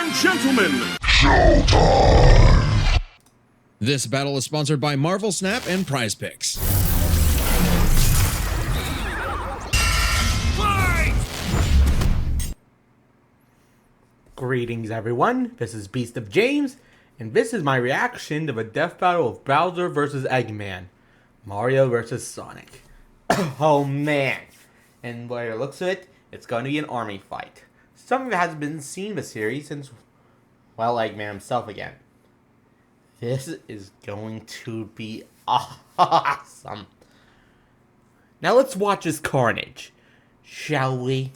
and gentlemen, This battle is sponsored by Marvel Snap and Prize Picks. Greetings everyone, this is Beast of James, and this is my reaction to the death battle of Bowser vs Eggman, Mario vs Sonic. Oh man, and by the looks of it, it's going to be an army fight. Something that hasn't been seen in the series since, well, Eggman himself again. This is going to be awesome. Now let's watch this carnage, shall we?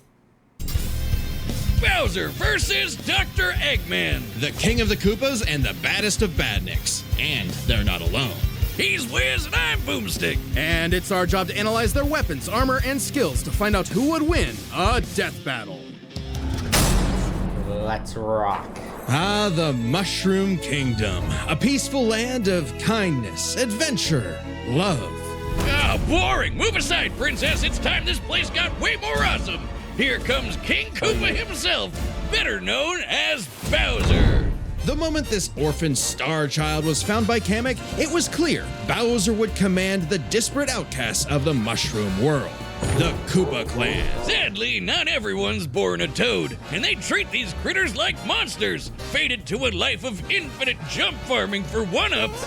Bowser versus Dr. Eggman. The king of the Koopas and the baddest of badniks. And they're not alone. He's Wiz and I'm Boomstick. And it's our job to analyze their weapons, armor, and skills to find out who would win a death battle. Let's rock. Ah, the Mushroom Kingdom. A peaceful land of kindness, adventure, love. Ah, boring. Move aside, princess. It's time this place got way more awesome. Here comes King Koopa himself, better known as Bowser. The moment this orphan star child was found by Kamek, it was clear Bowser would command the disparate outcasts of the Mushroom world, the Koopa clan. Sadly, not everyone's born a toad, and they treat these critters like monsters, fated to a life of infinite jump farming for one-ups.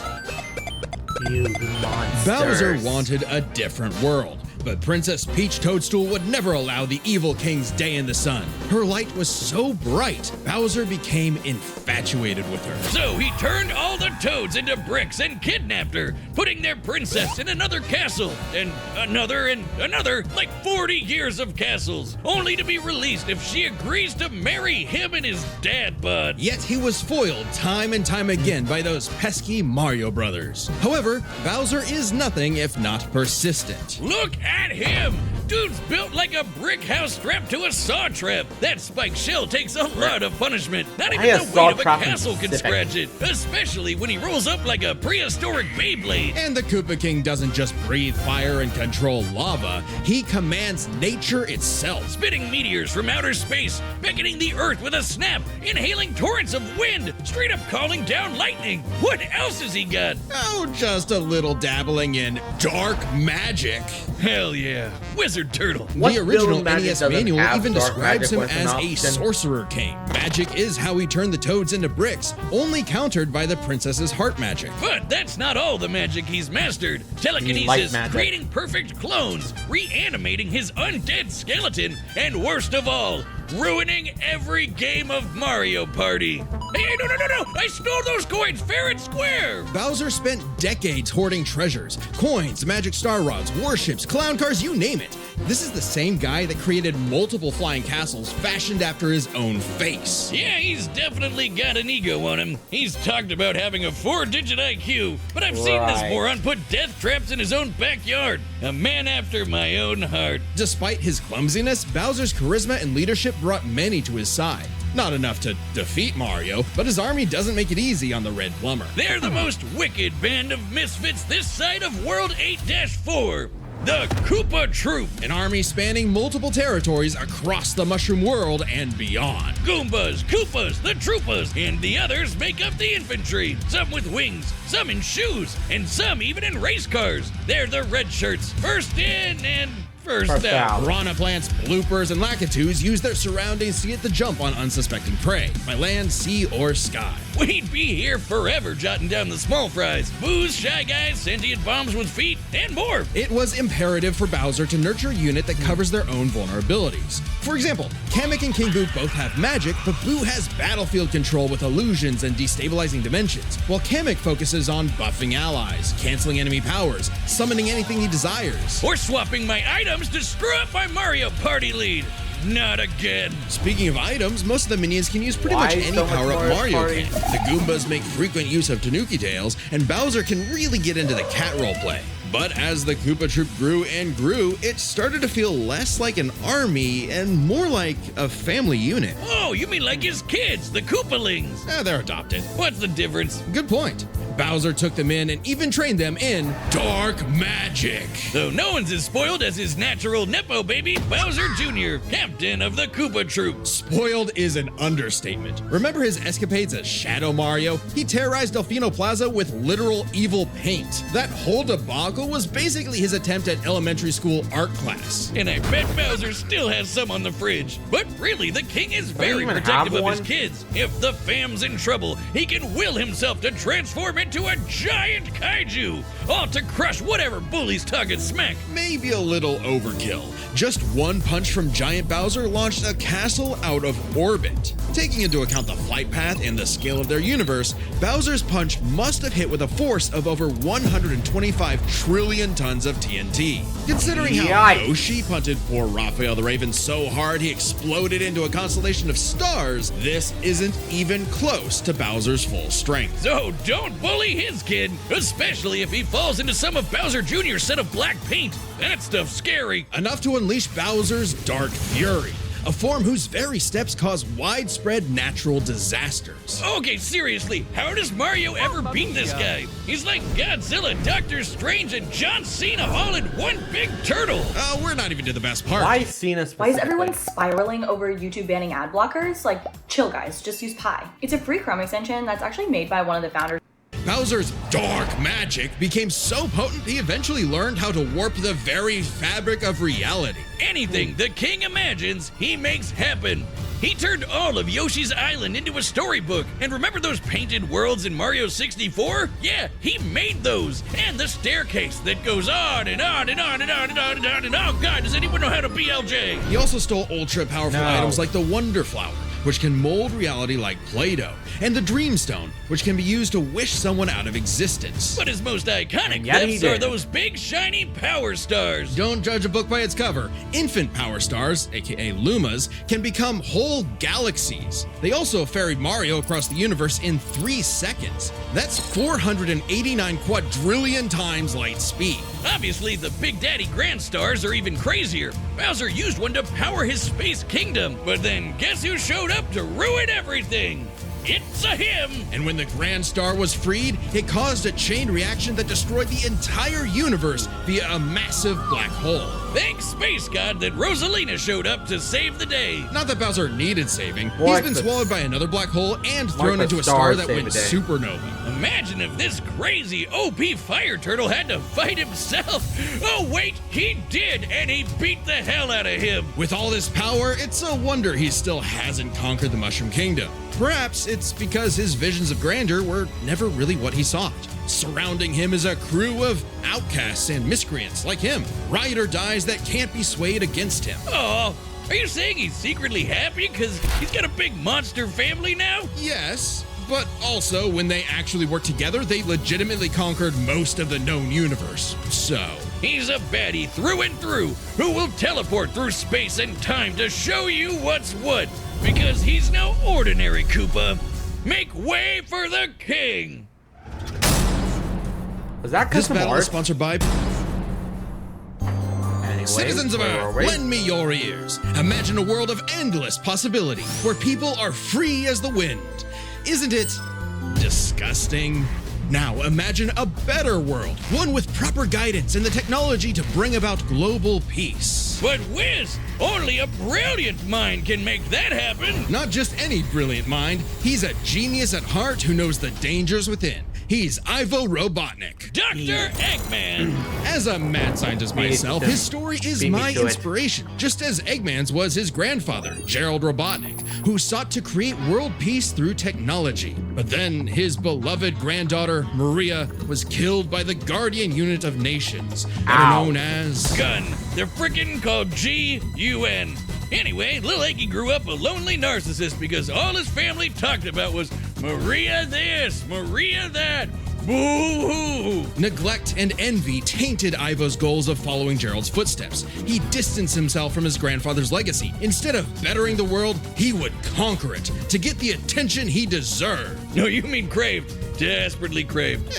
You monsters. Bowser wanted a different world. But Princess Peach Toadstool would never allow the evil king's day in the sun. Her light was so bright, Bowser became infatuated with her. So he turned all the toads into bricks and kidnapped her, putting their princess in another castle, and another, like 40 years of castles, only to be released if she agrees to marry him and his dad bod. Yet he was foiled time and time again by those pesky Mario brothers. However, Bowser is nothing if not persistent. Look at him! Dude's built like a brick house strapped to a saw trap. That spiked shell takes a lot of punishment. Not even the weight of a castle can scratch it, especially when he rolls up like a prehistoric Beyblade. And the Koopa King doesn't just breathe fire and control lava, he commands nature itself. Spitting meteors from outer space, beckoning the earth with a snap, inhaling torrents of wind, straight up calling down lightning. What else has he got? Oh, just a little dabbling in dark magic. Hell yeah. Wizard Turtle. What The original villain magic NES doesn't manual have even dark describes him magic was an as a option? sorcerer king. Magic is how he turned the toads into bricks, only countered by the princess's heart magic. But that's not all the magic he's mastered. Telekinesis, magic. creating perfect clones, reanimating his undead skeleton, and worst of all, ruining every game of Mario Party. Hey, no! I stole those coins fair and square! Bowser spent decades hoarding treasures, coins, magic star rods, warships, clown cars, you name it. This is the same guy that created multiple flying castles fashioned after his own face. Yeah, he's definitely got an ego on him. He's talked about having a 4-digit IQ, but I've seen this Right. moron put death traps in his own backyard. A man after my own heart. Despite his clumsiness, Bowser's charisma and leadership brought many to his side. Not enough to defeat Mario, but his army doesn't make it easy on the Red Plumber. They're the most wicked band of misfits this side of World 8-4. The Koopa Troop. An army spanning multiple territories across the Mushroom world and beyond. Goombas, Koopas, the Troopas, and the others make up the infantry. Some with wings, some in shoes, and some even in race cars. They're the red shirts, first in and first First out. out. Piranha plants, bloopers, and lakitus use their surroundings to get the jump on unsuspecting prey, by land, sea, or sky. We'd be here forever jotting down the small fries. Booze, shy guys, sentient bombs with feet, and more. It was imperative for Bowser to nurture a unit that covers their own vulnerabilities. For example, Kamek and King Boo both have magic, but Boo has battlefield control with illusions and destabilizing dimensions, while Kamek focuses on buffing allies, canceling enemy powers, summoning anything he desires. Or swapping my items to screw up my Mario Party lead. Not again. Speaking of items, most of the minions can use pretty Why much any so much power-up Mario Mario Party? can. The Goombas make frequent use of Tanuki tails, and Bowser can really get into the cat role play. But as the Koopa Troop grew and grew, it started to feel less like an army and more like a family unit. Oh, you mean like his kids, the Koopalings? They're adopted. What's the difference? Good point. Bowser took them in and even trained them in dark magic. Though no one's as spoiled as his natural Nepo baby, Bowser Jr., captain of the Koopa Troop. Spoiled is an understatement. Remember his escapades as Shadow Mario? He terrorized Delfino Plaza with literal evil paint. That whole debacle was basically his attempt at elementary school art class. And I bet Bowser still has some on the fridge. But really, the king is very even protective have of his one? kids. If the fam's in trouble, he can will himself to transform into a giant kaiju, all to crush whatever bully's talking smack. Maybe a little overkill. Just one punch from Giant Bowser launched a castle out of orbit. Taking into account the flight path and the scale of their universe, Bowser's punch must have hit with a force of over 125 trillion tons of TNT. Considering how Yikes. Yoshi punted poor Raphael the Raven so hard he exploded into a constellation of stars, this isn't even close to Bowser's full strength. So don't bully his kid, especially if he falls into some of Bowser Jr.'s set of black paint. That stuff's scary. Enough to unleash Bowser's Dark Fury, a form whose very steps cause widespread natural disasters. Okay, seriously, how does Mario ever beat this guy? He's like Godzilla, Doctor Strange, and John Cena all in one big turtle. We're not even to the best part. Why Cena Why is specifically? everyone spiraling over YouTube banning ad blockers? Like, chill guys, just use Pi. It's a free Chrome extension that's actually made by one of the founders. Bowser's dark magic became so potent he eventually learned how to warp the very fabric of reality. Anything the king imagines, he makes happen. He turned all of Yoshi's Island into a storybook. And remember those painted worlds in Mario 64? Yeah, he made those. And the staircase that goes on and on and on and on and on and on and on. Oh God, does anyone know how to BLJ? He also stole ultra powerful No. items like the Wonder Flower, which can mold reality like Play-Doh, and the Dream Stone, which can be used to wish someone out of existence. But his most iconic And yet he thefts are did. those big shiny power stars. Don't judge a book by its cover. Infant power stars, aka Lumas, can become whole galaxies. They also ferried Mario across the universe in 3 seconds. That's 489 quadrillion times light speed. Obviously, the Big Daddy Grand Stars are even crazier. Bowser used one to power his space kingdom, but then guess who showed up to ruin everything? It's a him! And when the Grand Star was freed, it caused a chain reaction that destroyed the entire universe via a massive black hole. Thanks, Space God, that Rosalina showed up to save the day. Not that Bowser needed saving. He's Like been the- swallowed by another black hole and thrown the into a star stars that save went the day. supernova. Imagine if this crazy OP fire turtle had to fight himself. Oh wait, he did, and he beat the hell out of him. With all this power, it's a wonder he still hasn't conquered the Mushroom Kingdom. Perhaps it's because his visions of grandeur were never really what he sought. Surrounding him is a crew of outcasts and miscreants like him, ride or dies that can't be swayed against him. Oh, are you saying he's secretly happy because he's got a big monster family now? Yes, but also when they actually worked together, they legitimately conquered most of the known universe. So, He's a baddie through and through who will teleport through space and time to show you what's what. Because he's no ordinary Koopa. Make way for the king! Was that this custom battle art? is sponsored by Anyway, Citizens of where Earth, were we? lend me your ears. Imagine a world of endless possibility where people are free as the wind. Isn't it disgusting? Now imagine a better world, one with proper guidance and the technology to bring about global peace. But whiz, only a brilliant mind can make that happen. Not just any brilliant mind, he's a genius at heart who knows the dangers within. He's Ivo Robotnik. Dr. Eggman. As a mad scientist Beat myself, him. his story is Beat me my to it. inspiration, just as Eggman's was his grandfather, Gerald Robotnik, who sought to create world peace through technology. But then his beloved granddaughter, Maria, was killed by the Guardian Unit of Nations, better Ow. known as... Gun. They're frickin' called GUN. Anyway, Lil Eggy grew up a lonely narcissist because all his family talked about was Maria this, Maria that. Boo-hoo! Neglect and envy tainted Ivo's goals of following Gerald's footsteps. He distanced himself from his grandfather's legacy. Instead of bettering the world, he would conquer it to get the attention he deserved. No, you mean craved. Desperately craved.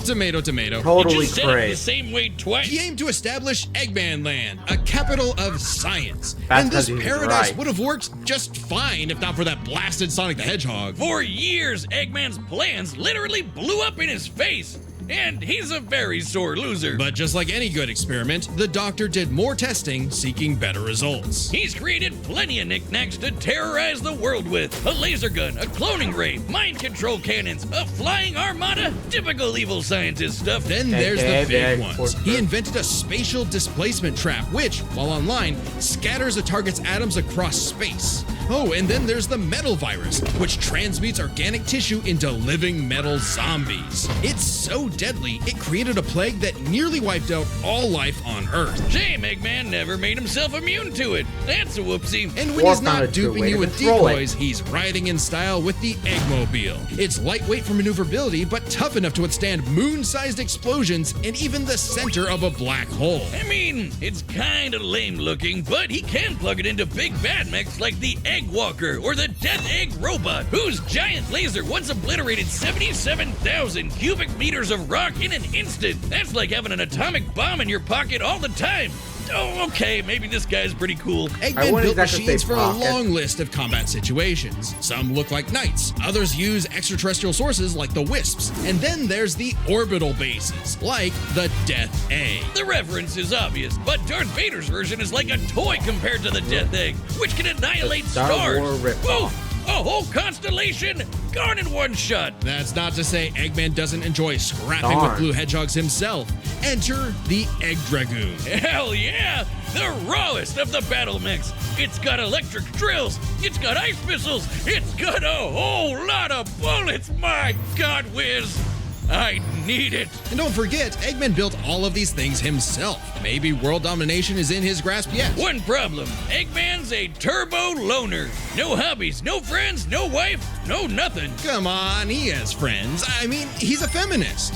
Tomato, tomato. You Totally just said it the crazy. same way twice. He aimed to establish Eggman Land, a capital of science. That's and this 'cause he's paradise right. would have worked just fine if not for that blasted Sonic the Hedgehog. For years, Eggman's plans literally blew up in his his face. And he's a very sore loser. But just like any good experiment, the doctor did more testing, seeking better results. He's created plenty of knickknacks to terrorize the world with. A laser gun, a cloning ray, mind control cannons, a flying armada, typical evil scientist stuff. Then there's the big ones. He invented a spatial displacement trap, which, while online, scatters a target's atoms across space. Oh, and then there's the metal virus, which transmutes organic tissue into living metal zombies. It's so deadly, it created a plague that nearly wiped out all life on Earth. Shame Eggman never made himself immune to it. That's a whoopsie. And when he's not duping you with decoys, he's riding in style with the Eggmobile. It's lightweight for maneuverability, but tough enough to withstand moon-sized explosions and even the center of a black hole. I mean, it's kinda lame looking, but he can plug it into big bad mechs like the Egg Walker or the Death Egg Robot, whose giant laser once obliterated 77,000 cubic meters of rock in an instant. That's like having an atomic bomb in your pocket all the time. Oh, okay, maybe this guy's pretty cool. Eggman built machines for a long list of combat situations. Some look like knights, others use extraterrestrial sources like the Wisps, and then there's the orbital bases, like the Death Egg. The reference is obvious, but Darth Vader's version is like a toy compared to the Death Egg, which can annihilate stars. Whoa! A whole constellation gone in one shot. That's not to say Eggman doesn't enjoy scrapping with blue hedgehogs himself. Enter the Egg Dragoon. Hell yeah! The rawest of the battle mechs. It's got electric drills. It's got ice missiles. It's got a whole lot of bullets. My God, Whiz. I need it. And don't forget, Eggman built all of these things himself. Maybe world domination is in his grasp yet. One problem, Eggman's a turbo loner. No hobbies, no friends, no wife, no nothing. Come on, he has friends. I mean, he's a feminist.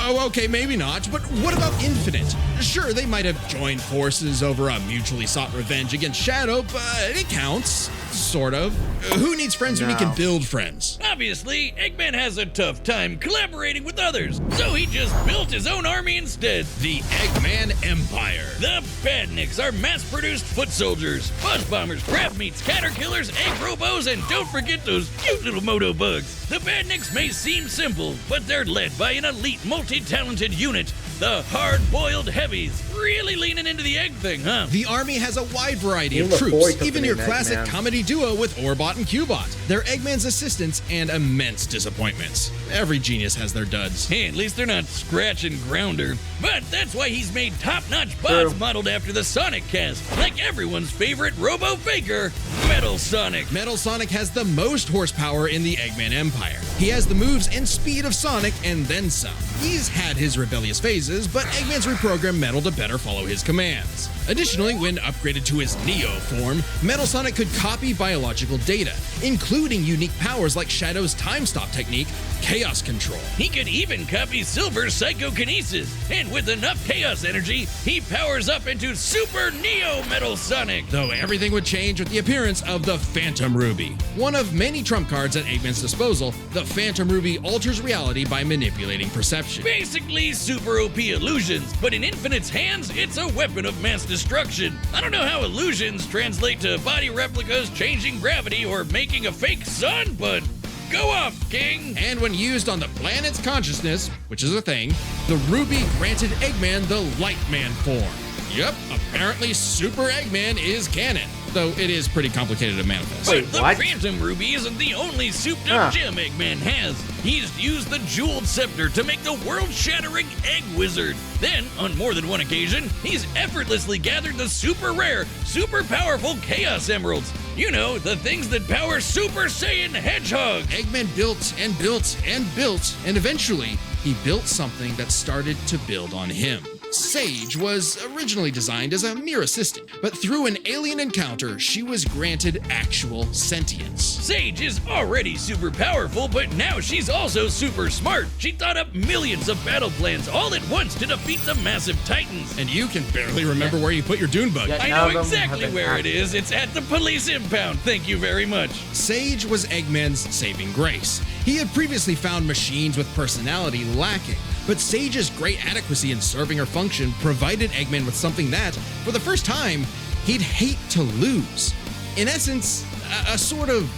Oh, okay, maybe not, but what about Infinite? Sure, they might have joined forces over a mutually sought revenge against Shadow, but it counts. Sort of. Who needs friends when he can build friends? Obviously, Eggman has a tough time collaborating with others, so he just built his own army instead. The Eggman Empire. The Badniks are mass-produced foot soldiers, buzz bombers, crab meats, caterkillers, egg robos, and don't forget those cute little moto bugs. The Badniks may seem simple, but they're led by an elite, multi-talented unit. The hard-boiled heavies. Really leaning into the egg thing, huh? The army has a wide variety of troops, even your classic comedy duo with Orbot and Cubot. They're Eggman's assistants and immense disappointments. Every genius has their duds. Hey, at least they're not Scratch and Grounder. But that's why he's made top-notch bots modeled after the Sonic cast, like everyone's favorite robo-faker, Metal Sonic. Metal Sonic has the most horsepower in the Eggman Empire. He has the moves and speed of Sonic and then some. He's had his rebellious phases, but Eggman's reprogrammed Metal to better follow his commands. Additionally, when upgraded to his Neo form, Metal Sonic could copy biological data, including unique powers like Shadow's time stop technique, Chaos Control. He could even copy Silver's Psychokinesis, and with enough Chaos energy, he powers up into Super Neo Metal Sonic. Though everything would change with the appearance of the Phantom Ruby. One of many trump cards at Eggman's disposal, the Phantom Ruby alters reality by manipulating perception. Basically super OP illusions, but in Infinite's hands, it's a weapon of mass destruction. I don't know how illusions translate to body replicas, changing gravity, or making a fake sun, but go off, King! And when used on the planet's consciousness, which is a thing, the Ruby granted Eggman the Lightman form. Yep, apparently Super Eggman is canon, though it is pretty complicated to manifest. But the Phantom Ruby isn't the only souped-up gem Eggman has. He's used the Jeweled Scepter to make the world-shattering Egg Wizard. Then, on more than one occasion, he's effortlessly gathered the super rare, super powerful Chaos Emeralds. You know, the things that power Super Saiyan Hedgehog. Eggman built and built and built, and eventually, he built something that started to build on him. Sage was originally designed as a mere assistant, but through an alien encounter, she was granted actual sentience. Sage is already super powerful, but now she's also super smart. She thought up millions of battle plans all at once to defeat the massive titans. And you can barely remember where you put your dune bug. I know exactly where it is. It's at the police impound. Thank you very much. Sage was Eggman's saving grace. He had previously found machines with personality lacking, but Sage's great adequacy in serving her function provided Eggman with something that, for the first time, he'd hate to lose. In essence, a sort of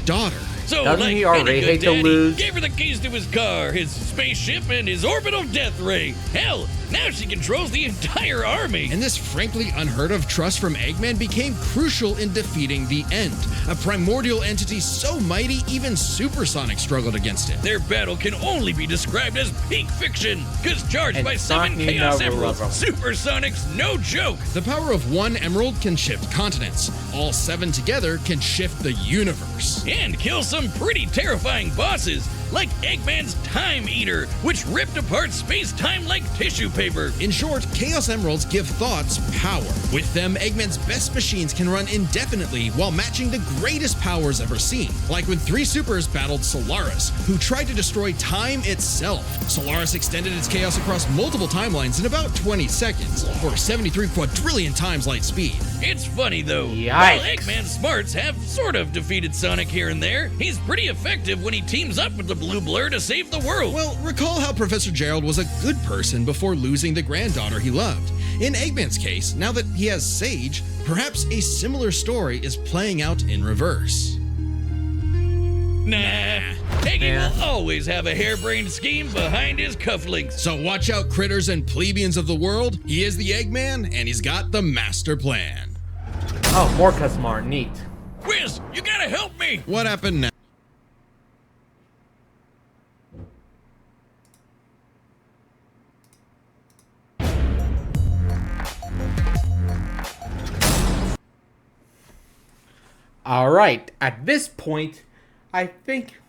daughter. So, Doesn't like he already any good hate to daddy, lose? gave her the keys to his car, his spaceship, and his orbital death ray. Hell, now she controls the entire army. And this frankly unheard of trust from Eggman became crucial in defeating the End, a primordial entity so mighty even Supersonic struggled against it. Their battle can only be described as peak fiction, because charged And by 7 Sonic Chaos never Emeralds, loved them. Supersonic's no joke. The power of one emerald can shift continents. All 7 together can shift the universe. And kill some pretty terrifying bosses, like Eggman's Time Eater, which ripped apart space-time like tissue paper. In short, Chaos Emeralds give thoughts power. With them, Eggman's best machines can run indefinitely while matching the greatest powers ever seen. Like when 3 supers battled Solaris, who tried to destroy time itself. Solaris extended its chaos across multiple timelines in about 20 seconds, or 73 quadrillion times light speed. It's funny though, Yikes. while Eggman's smarts have sort of defeated Sonic here and there, he's pretty effective when he teams up with the Blue Blur to save the world. Well, recall how Professor Gerald was a good person before losing the granddaughter he loved. In Eggman's case, now that he has Sage, perhaps a similar story is playing out in reverse. Nah, Eggy will always have a harebrained scheme behind his cufflinks. So watch out, critters and plebeians of the world. He is the Eggman, and he's got the master plan. Oh, more custom art. Neat. Whiz, you gotta help me! What happened now? Alright, at this point, I think...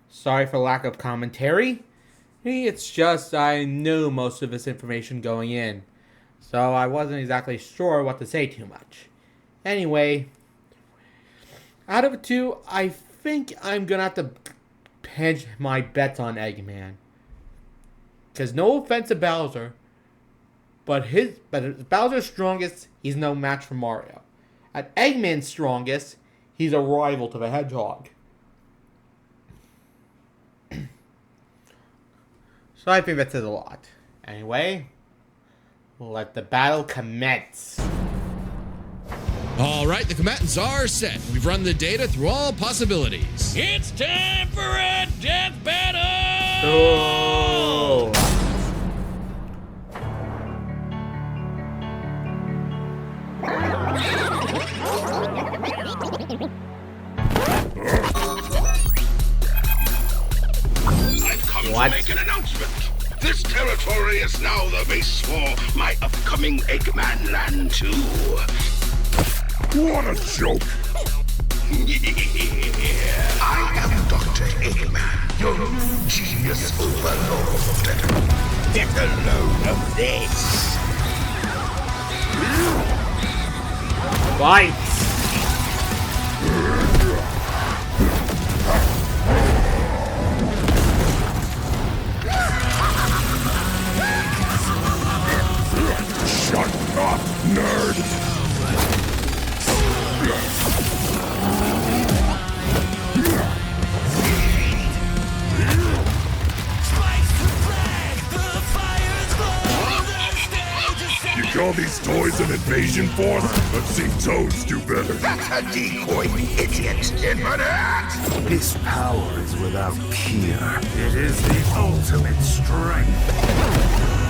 Sorry for lack of commentary. It's just I knew most of this information going in. So I wasn't exactly sure what to say too much. Anyway, out of the 2, I think I'm gonna have to hedge my bets on Eggman. Because no offense to Bowser, but if Bowser's strongest, he's no match for Mario. At Eggman's strongest, he's a rival to the Hedgehog. So I think that says a lot. Anyway, let the battle commence. All right, the combatants are set. We've run the data through all possibilities. It's time for a death battle! Oh! I've come What? to make an announcement. This territory is now the base for my upcoming Eggman Land 2. What a joke! I am Dr. Eggman, your new genius overlord. Get a load of this. Fight! Shut up, nerd! You call these toys an invasion force? Let's see Toads do better. That's a decoy, idiot! Infinite! This power is without peer. It is the ultimate strength.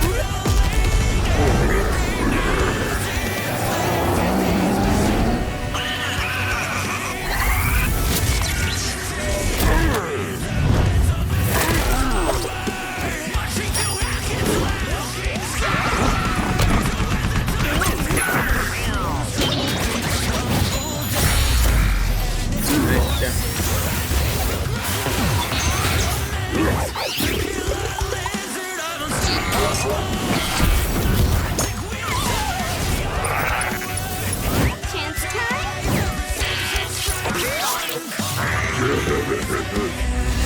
Chance time?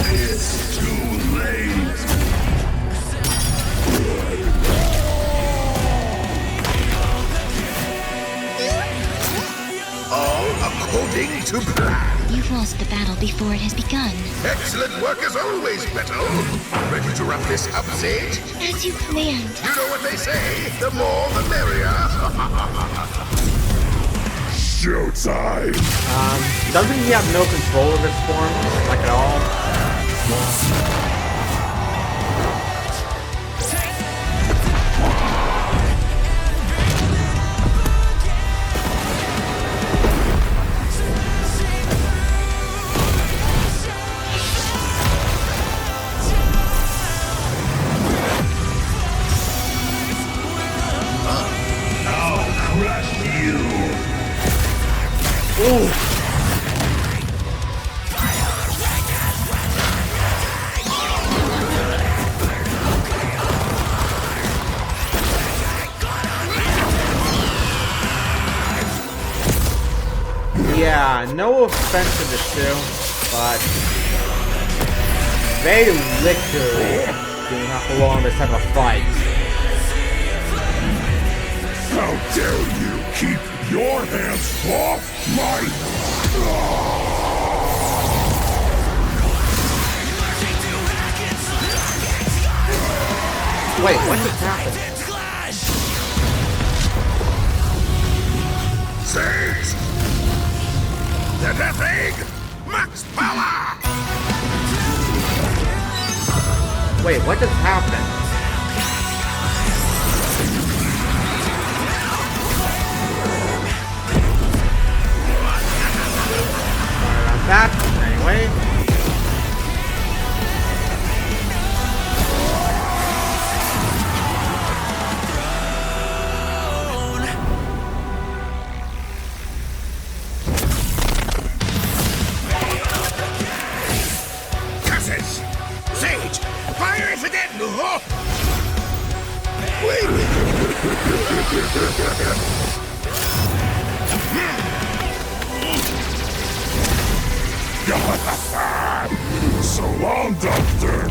It's too late. All according to plan. You've lost the battle before it has begun. Excellent work as always, Beto. Ready to wrap this up, Sage? As you command. You know what they say, the more the merrier. showtime. Doesn't he have no control of his form, like at all? I'll crush you. Ooh. Yeah, no offense to the two, but they literally do not belong in this type of fight. How dare you keep your hands off my... Wait, what just happened? Sage! The Death Egg! Max power! Wait, what just happened? That anyway. Curses! Sage! Fire if it didn't! So long, Doctor!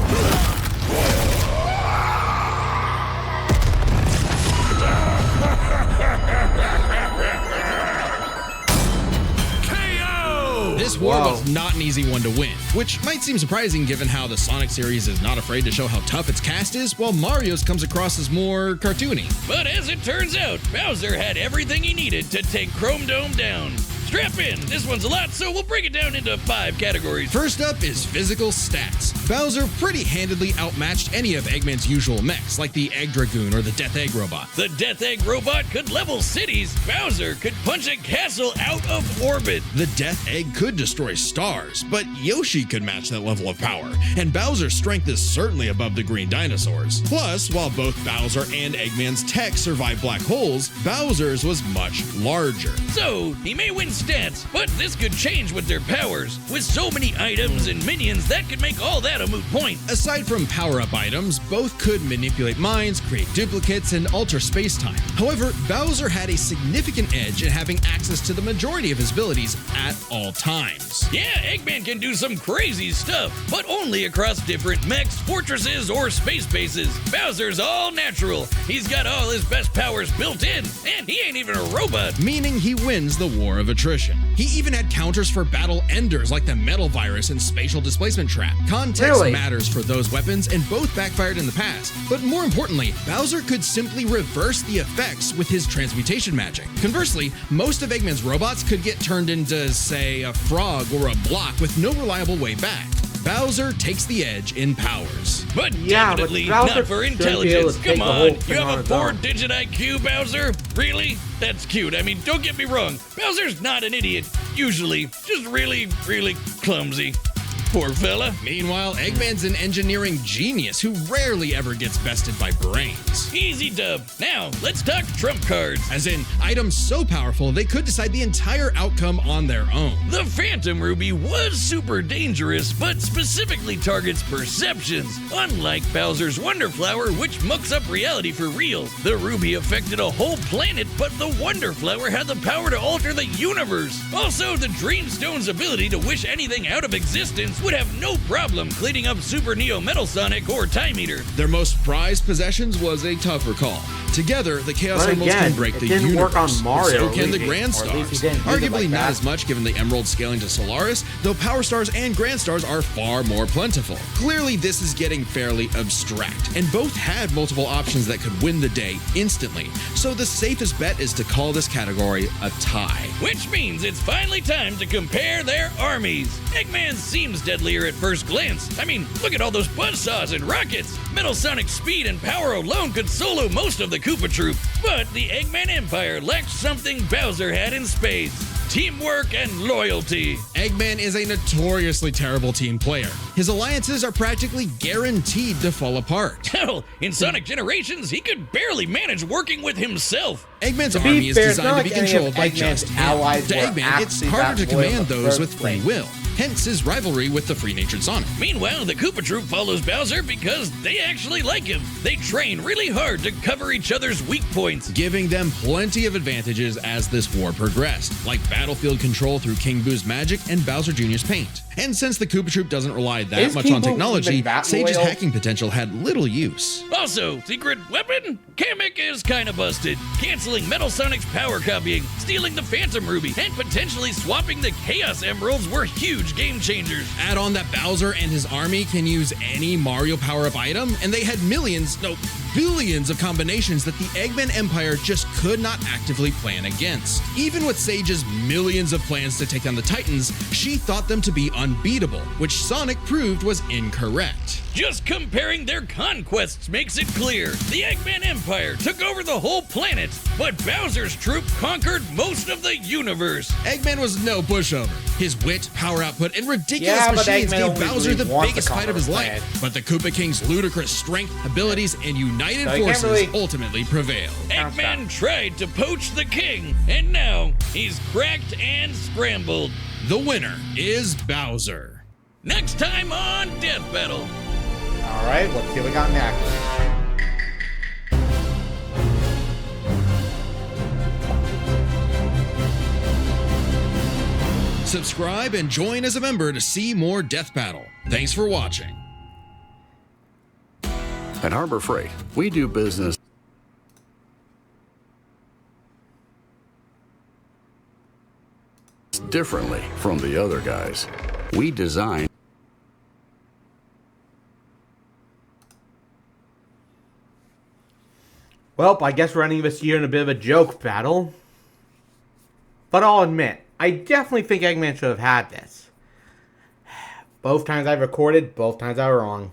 This war was not an easy one to win, which might seem surprising given how the Sonic series is not afraid to show how tough its cast is, while Mario's comes across as more cartoony. But as it turns out, Bowser had everything he needed to take Chrome Dome down. Strap in, this one's a lot, so we'll break it down into 5 categories. First up is physical stats. Bowser pretty handedly outmatched any of Eggman's usual mechs, like the Egg Dragoon or the Death Egg Robot. The Death Egg Robot could level cities. Bowser could punch a castle out of orbit. The Death Egg could destroy stars, but Yoshi could match that level of power, and Bowser's strength is certainly above the green dinosaurs. Plus, while both Bowser and Eggman's tech survived black holes, Bowser's was much larger. So, he may win stats, but this could change with their powers. With so many items and minions, that could make all that a moot point. Aside from power-up items, both could manipulate minds, create duplicates, and alter space-time. However, Bowser had a significant edge in having access to the majority of his abilities at all times. Yeah, Eggman can do some crazy stuff, but only across different mechs, fortresses, or space bases. Bowser's all natural. He's got all his best powers built in, and he ain't even a robot. Meaning he wins the war of attrition. He even had counters for battle enders like the Metal Virus and Spatial Displacement Trap. Context matters for those weapons, and both backfired in the past. But more importantly, Bowser could simply reverse the effects with his transmutation magic. Conversely, most of Eggman's robots could get turned into, say, a frog or a block with no reliable way back. Bowser takes the edge in powers. But Yeah, but definitely Bowser not for should be able to intelligence. take Come the whole on, thing you on have a his own. 4-digit IQ, Bowser? Really? That's cute. I mean, don't get me wrong. Bowser's not an idiot, usually. Just really, really clumsy. Poor fella. Meanwhile, Eggman's an engineering genius who rarely ever gets bested by brains. Easy dub. Now, let's talk trump cards. As in, items so powerful they could decide the entire outcome on their own. The Phantom Ruby was super dangerous, but specifically targets perceptions, unlike Bowser's Wonder Flower, which mucks up reality for real. The Ruby affected a whole planet, but the Wonder Flower had the power to alter the universe. Also, the Dreamstone's ability to wish anything out of existence would have no problem cleaning up Super Neo Metal Sonic or Time Eater. Their most prized possessions was a tougher call. Together, the Chaos But Emeralds again, can break it the didn't universe. work on Mario, So can the really, Grand or at least he Stars. didn't use it Arguably like not that. as much given the Emerald scaling to Solaris, though Power Stars and Grand Stars are far more plentiful. Clearly, this is getting fairly abstract, and both had multiple options that could win the day instantly. So the safest bet is to call this category a tie. Which means it's finally time to compare their armies. Eggman seems deadlier at first glance. I mean, look at all those buzzsaws and rockets. Metal Sonic's speed and power alone could solo most of the Koopa Troop. But the Eggman Empire lacked something Bowser had in spades: teamwork and loyalty. Eggman is a notoriously terrible team player. His alliances are practically guaranteed to fall apart. Hell, in Sonic Generations, he could barely manage working with himself. Eggman's To be army is fair, it's designed not to be like any controlled of by Eggman's just him. allies To were Eggman, it's actually harder that to loyal in command the those with first free place. will. Hence his rivalry with the free-natured Sonic. Meanwhile, the Koopa Troop follows Bowser because they actually like him. They train really hard to cover each other's weak points. Giving them plenty of advantages as this war progressed, like battlefield control through King Boo's magic and Bowser Jr.'s paint. And since the Koopa Troop doesn't rely that Is much King on Boo technology, even that Sage's loyal? hacking potential had little use. Also, secret weapon? Kamek is kinda busted. Canceling Metal Sonic's power copying, stealing the Phantom Ruby, and potentially swapping the Chaos Emeralds were huge game changers. Add on that Bowser and his army can use any Mario power-up item, and they had millions, no, billions of combinations that the Eggman Empire just could not actively plan against. Even with Sage's millions of plans to take down the Titans, she thought them to be unbeatable, which Sonic proved was incorrect. Just comparing their conquests makes it clear. The Eggman Empire took over the whole planet, but Bowser's troop conquered most of the universe. Eggman was no pushover. His wit, power output, and ridiculous Yeah, but machines Eggman gave only Bowser really the wants biggest to fight of conquer his the life. planet. But the Koopa King's ludicrous strength, abilities, and united So he can't forces really- ultimately prevailed. Eggman tried to poach the king, and now he's cracked and scrambled. The winner is Bowser. Next time on Death Battle. Alright, let's see what we got next. Subscribe and join as a member to see more Death Battle. Thanks for watching. At Harbor Freight, we do business differently from the other guys. We design Well, I guess we're ending this year in a bit of a joke battle. But I'll admit, I definitely think Eggman should have had this. Both times I've recorded, both times I was wrong.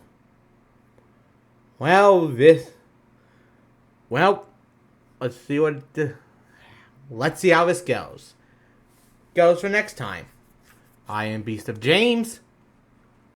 Well, let's see let's see how this goes. Goes for next time. I am Beast of James.